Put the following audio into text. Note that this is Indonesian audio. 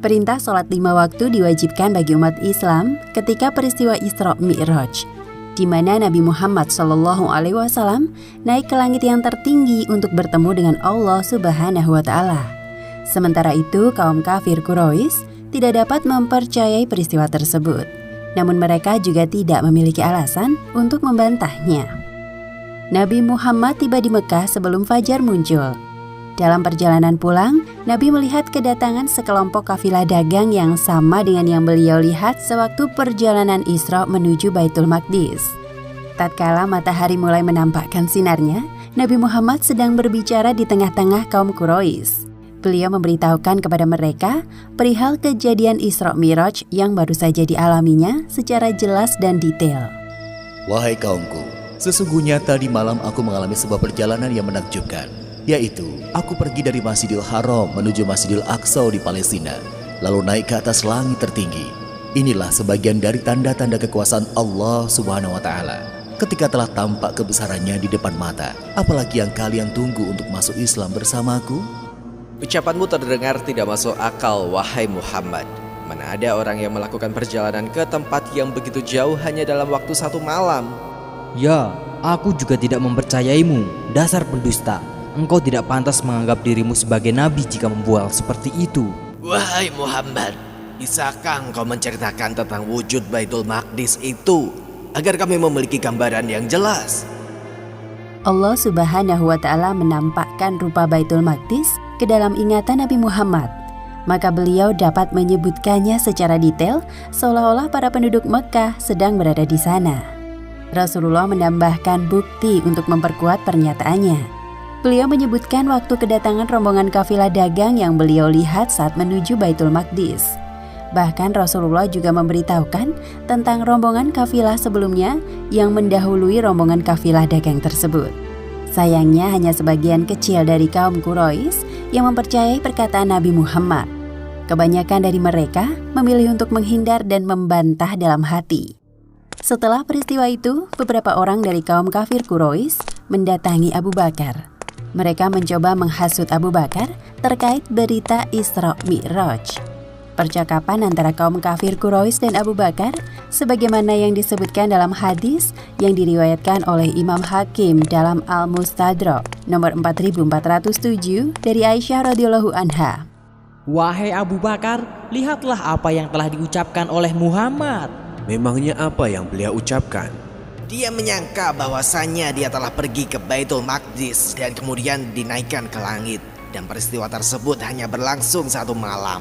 Perintah sholat 5 waktu diwajibkan bagi umat Islam ketika peristiwa Isra Mi'raj, di mana Nabi Muhammad SAW naik ke langit yang tertinggi untuk bertemu dengan Allah Subhanahu wa Ta'ala. Sementara itu, kaum kafir Quraisy tidak dapat mempercayai peristiwa tersebut. Namun mereka juga tidak memiliki alasan untuk membantahnya. Nabi Muhammad tiba di Mekah sebelum fajar muncul. Dalam perjalanan pulang, Nabi melihat kedatangan sekelompok kafilah dagang yang sama dengan yang beliau lihat sewaktu perjalanan Isra menuju Baitul Maqdis. Tatkala matahari mulai menampakkan sinarnya, Nabi Muhammad sedang berbicara di tengah-tengah kaum Quraisy. Beliau memberitahukan kepada mereka perihal kejadian Isra Mi'raj yang baru saja dialaminya secara jelas dan detail. Wahai kaumku, sesungguhnya tadi malam aku mengalami sebuah perjalanan yang menakjubkan, yaitu aku pergi dari Masjidil Haram menuju Masjidil Aqsa di Palestina, lalu naik ke atas langit tertinggi. Inilah sebagian dari tanda-tanda kekuasaan Allah Subhanahu wa Ta'ala ketika telah tampak kebesarannya di depan mata. Apalagi yang kalian tunggu untuk masuk Islam bersamaku? Ucapanmu terdengar tidak masuk akal, wahai Muhammad. Mana ada orang yang melakukan perjalanan ke tempat yang begitu jauh hanya dalam waktu 1 malam? Ya, aku juga tidak mempercayaimu, dasar pendusta. Engkau tidak pantas menganggap dirimu sebagai nabi jika membual seperti itu. Wahai Muhammad, bisakah engkau menceritakan tentang wujud Baitul Maqdis itu agar kami memiliki gambaran yang jelas? Allah Subhanahu wa Ta'ala menampakkan rupa Baitul Maqdis ke dalam ingatan Nabi Muhammad. Maka beliau dapat menyebutkannya secara detail seolah-olah para penduduk Mekah sedang berada di sana. Rasulullah menambahkan bukti untuk memperkuat pernyataannya. Beliau menyebutkan waktu kedatangan rombongan kafilah dagang yang beliau lihat saat menuju Baitul Maqdis. Bahkan Rasulullah juga memberitahukan tentang rombongan kafilah sebelumnya yang mendahului rombongan kafilah dagang tersebut. Sayangnya hanya sebagian kecil dari kaum Quraisy yang mempercayai perkataan Nabi Muhammad. Kebanyakan dari mereka memilih untuk menghindar dan membantah dalam hati. Setelah peristiwa itu, beberapa orang dari kaum kafir Quraisy mendatangi Abu Bakar. Mereka mencoba menghasut Abu Bakar terkait berita Isra Mi'raj. Percakapan antara kaum kafir Quraisy dan Abu Bakar sebagaimana yang disebutkan dalam hadis yang diriwayatkan oleh Imam Hakim dalam Al-Mustadrak nomor 4407 dari Aisyah radhiyallahu anha. Wahai Abu Bakar, lihatlah apa yang telah diucapkan oleh Muhammad. Memangnya apa yang beliau ucapkan? Dia menyangka bahwasannya dia telah pergi ke Baitul Maqdis dan kemudian dinaikkan ke langit, dan peristiwa tersebut hanya berlangsung 1 malam.